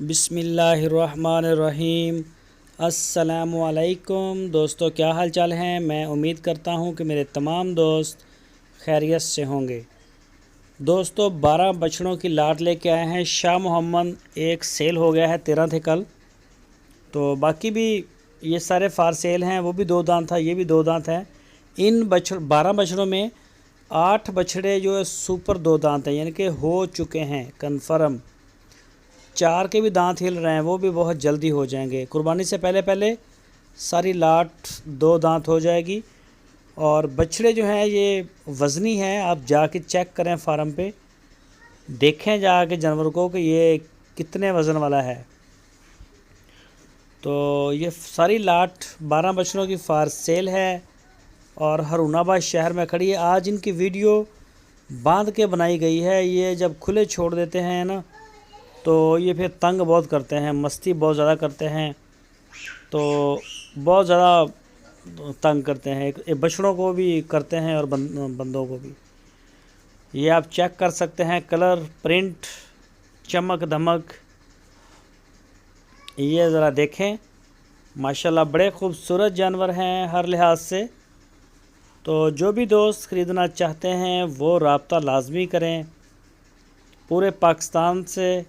बिस्मिल्लाहिर्रहमानिर्रहीम। अस्सलामुअलैकुम दोस्तों, क्या हाल चाल हैं। मैं उम्मीद करता हूं कि मेरे तमाम दोस्त खैरियत से होंगे। दोस्तों 12 बछड़ों की लाट लेके आए हैं शाह मोहम्मद। एक सेल हो गया है 13 थे कल, तो बाकी भी ये सारे फार सेल हैं। वो भी 2 दांत था, ये भी 2 दांत हैं। इन 12 बछड़ों में 8 बछड़े जो है सुपर 2 दांत हैं, यानी कि हो चुके हैं कन्फर्म। 4 के भी दांत हिल रहे हैं, वो भी बहुत जल्दी हो जाएंगे। कुर्बानी से पहले पहले सारी लाट 2 दांत हो जाएगी। और बछड़े जो हैं ये वज़नी हैं, आप जाके चेक करें फार्म पे, देखें जाके जानवर को कि ये कितने वज़न वाला है। तो ये सारी लाट 12 बछड़ों की फार सेल है और हरुणाबाद शहर में खड़ी है। आज इनकी वीडियो बांध के बनाई गई है। ये जब खुले छोड़ देते हैं ना, तो ये फिर तंग बहुत करते हैं, मस्ती बहुत ज़्यादा करते हैं, तो बहुत ज़्यादा तंग करते हैं। बछड़ों को भी करते हैं और बंदों को भी। ये आप चेक कर सकते हैं, कलर, प्रिंट, चमक धमक, ये ज़रा देखें। माशाल्लाह बड़े खूबसूरत जानवर हैं हर लिहाज से। तो जो भी दोस्त ख़रीदना चाहते हैं वो राब्ता लाजमी करें। पूरे पाकिस्तान से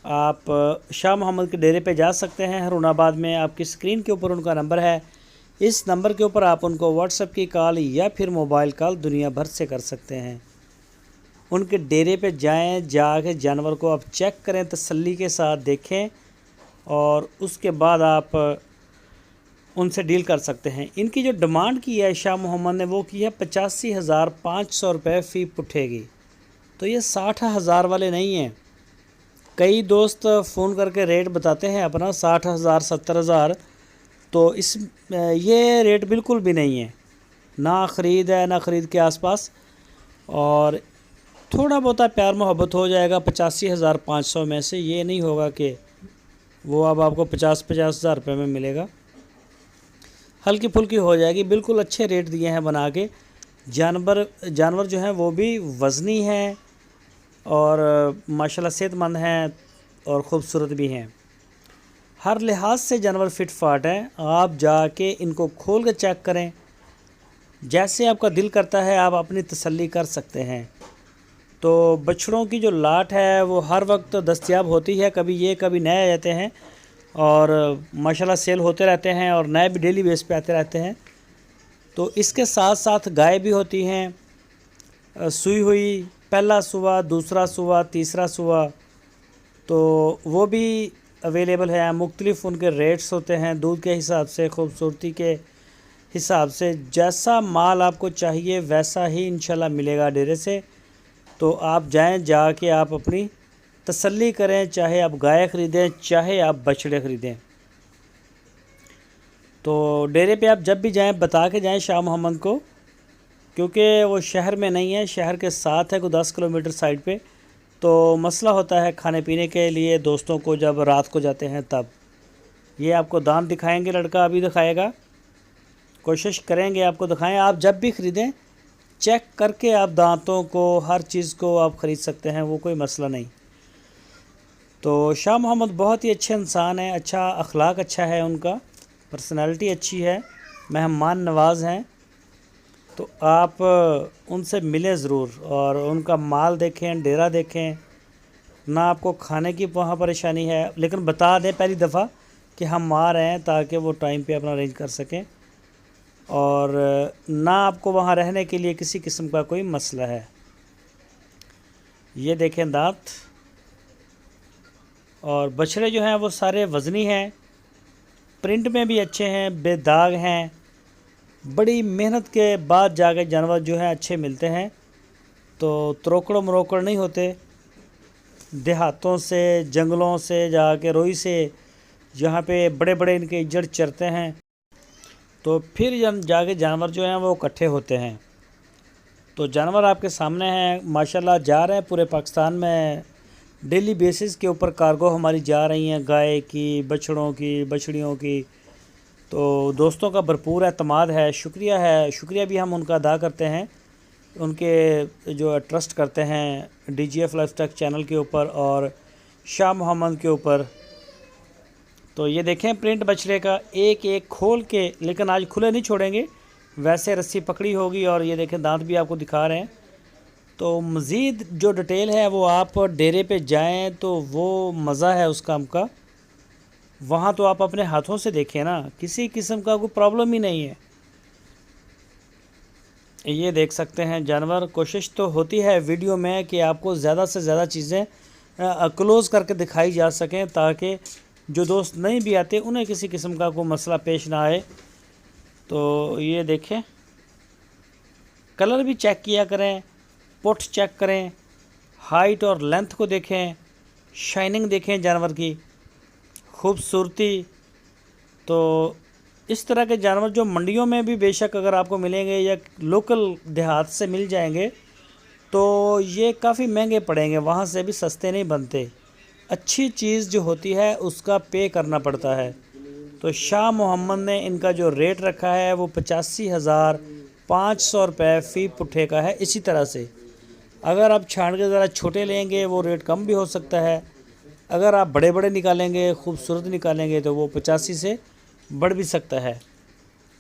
आप शाह मोहम्मद के डेरे पे जा सकते हैं हरुणाबाद में। आपकी स्क्रीन के ऊपर उनका नंबर है, इस नंबर के ऊपर आप उनको व्हाट्सएप की कॉल या फिर मोबाइल कॉल दुनिया भर से कर सकते हैं। उनके डेरे पे जाएं, जाके जानवर को आप चेक करें, तसल्ली के साथ देखें और उसके बाद आप उनसे डील कर सकते हैं। इनकी जो डिमांड की है शाह मोहम्मद ने, वो की है 85,500 रुपये फ़ी पुठेगी। तो ये 60,000 वाले नहीं हैं। कई दोस्त फ़ोन करके रेट बताते हैं अपना 60,000 70,000, तो ये रेट बिल्कुल भी नहीं है। ना ख़रीद है, ना ख़रीद के आसपास। और थोड़ा बहुत प्यार मोहब्बत हो जाएगा 85,500 में से। ये नहीं होगा कि वो अब आपको 50,000 रुपये में मिलेगा। हल्की फुल्की हो जाएगी। बिल्कुल अच्छे रेट दिए हैं बना के। जानवर जो हैं वो भी वज़नी हैं और माशाल्लाह सेहतमंद हैं और ख़ूबसूरत भी हैं। हर लिहाज से जानवर फिट फाट हैं। आप जाके इनको खोल के चेक करें, जैसे आपका दिल करता है आप अपनी तसल्ली कर सकते हैं। तो बछड़ों की जो लाट है वो हर वक्त दस्तयाब होती है, कभी ये कभी नए आ जाते हैं और माशाल्लाह सेल होते रहते हैं और नए भी डेली बेस पे आते रहते हैं। तो इसके साथ साथ गाय भी होती हैं, सूई हुई, पहला सुआ, दूसरा सुआ, तीसरा सुआ, तो वो भी अवेलेबल है। मुख्तलिफ़ उनके रेट्स होते हैं, दूध के हिसाब से, ख़ूबसूरती के हिसाब से। जैसा माल आपको चाहिए वैसा ही इंशाल्लाह मिलेगा डेरे से। तो आप जाएं, जाके आप अपनी तसल्ली करें, चाहे आप गाय ख़रीदें चाहे आप बछड़े ख़रीदें। तो डेरे पे आप जब भी जाएं बता के जाएं शाह मोहम्मद को, क्योंकि वो शहर में नहीं है, शहर के साथ है, कोई 10 किलोमीटर साइड पे। तो मसला होता है खाने पीने के लिए दोस्तों को, जब रात को जाते हैं तब। ये आपको दांत दिखाएंगे, लड़का अभी दिखाएगा, कोशिश करेंगे आपको दिखाएं। आप जब भी ख़रीदें चेक करके आप दांतों को, हर चीज़ को आप ख़रीद सकते हैं, वो कोई मसला नहीं। तो शाह मोहम्मद बहुत ही अच्छे इंसान हैं, अच्छा अखलाक अच्छा है उनका, पर्सनालिटी अच्छी है, मेहमान नवाज़ हैं। तो आप उनसे मिलें ज़रूर और उनका माल देखें, डेरा देखें। ना आपको खाने की वहाँ परेशानी है, लेकिन बता दें पहली दफ़ा कि हम आ रहे हैं ताकि वो टाइम पे अपना अरेंज कर सकें। और ना आपको वहाँ रहने के लिए किसी किस्म का कोई मसला है। ये देखें दांत। और बछड़े जो हैं वो सारे वज़नी हैं, प्रिंट में भी अच्छे हैं, बेदाग हैं। बड़ी मेहनत के बाद जाके जानवर जो है अच्छे मिलते हैं। तो त्रोकड़ मरोकड़ नहीं होते। देहातों से, जंगलों से जाके, रोई से, जहाँ पे बड़े बड़े इनके इज्जड़ चरते हैं, तो फिर जब जाके जानवर जो हैं वो इकट्ठे होते हैं। तो जानवर आपके सामने हैं, माशाल्लाह जा रहे हैं पूरे पाकिस्तान में। डेली बेसिस के ऊपर कार्गो हमारी जा रही हैं, गाय की, बछड़ों की, बछड़ियों की। तो दोस्तों का भरपूर एतमाद है, शुक्रिया भी हम उनका अदा करते हैं, उनके जो ट्रस्ट करते हैं DGF लाइफस्टाइल चैनल के ऊपर। और शाह मोहम्मद के ऊपर। तो ये देखें प्रिंट बछड़े का, एक एक खोल के, लेकिन आज खुले नहीं छोड़ेंगे, वैसे रस्सी पकड़ी होगी। और ये देखें दांत भी आपको दिखा रहे हैं। तो मज़ीद जो डिटेल है वो आप डेरे पे जाएं तो वो मज़ा है उस काम का। वहाँ तो आप अपने हाथों से देखें ना, किसी किस्म का कोई प्रॉब्लम ही नहीं है। ये देख सकते हैं जानवर। कोशिश तो होती है वीडियो में कि आपको ज़्यादा से ज़्यादा चीज़ें क्लोज़ करके दिखाई जा सकें, ताकि जो दोस्त नहीं भी आते उन्हें किसी किस्म का कोई मसला पेश ना आए। तो ये देखें, कलर भी चेक किया करें, पुट चेक करें, हाइट और लेंथ को देखें, शाइनिंग देखें जानवर की खूबसूरती। तो इस तरह के जानवर जो मंडियों में भी बेशक अगर आपको मिलेंगे या लोकल देहात से मिल जाएंगे तो ये काफ़ी महंगे पड़ेंगे, वहाँ से भी सस्ते नहीं बनते। अच्छी चीज़ जो होती है उसका पे करना पड़ता है। तो शाह मोहम्मद ने इनका जो रेट रखा है वो 85,500 रुपये फ़ी पुट्ठे का है। इसी तरह से अगर आप छान के ज़रा छोटे लेंगे वो रेट कम भी हो सकता है, अगर आप बड़े बड़े निकालेंगे, खूबसूरत निकालेंगे, तो वो 85 से बढ़ भी सकता है,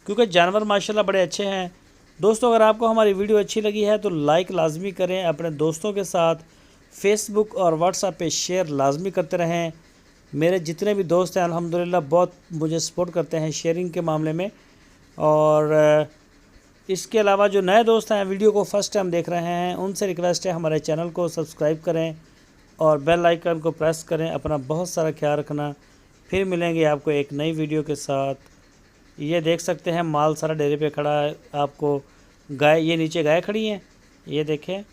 क्योंकि जानवर माशाल्लाह बड़े अच्छे हैं। दोस्तों अगर आपको हमारी वीडियो अच्छी लगी है तो लाइक लाजमी करें, अपने दोस्तों के साथ फेसबुक और व्हाट्सएप पे शेयर लाजमी करते रहें। मेरे जितने भी दोस्त हैं अल्हम्दुलिल्लाह बहुत मुझे सपोर्ट करते हैं शेयरिंग के मामले में। और इसके अलावा जो नए दोस्त हैं वीडियो को फ़र्स्ट टाइम देख रहे हैं, उनसे रिक्वेस्ट है हमारे चैनल को सब्सक्राइब करें और बेल आइकन को प्रेस करें। अपना बहुत सारा ख्याल रखना। फिर मिलेंगे आपको एक नई वीडियो के साथ। ये देख सकते हैं माल सारा डेरे पे खड़ा है। आपको गाय, ये नीचे गाय खड़ी हैं, ये देखें।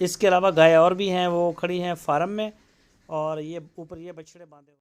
इसके अलावा गाय और भी हैं, वो खड़ी हैं फार्म में, और ये ऊपर ये बछड़े बांधे।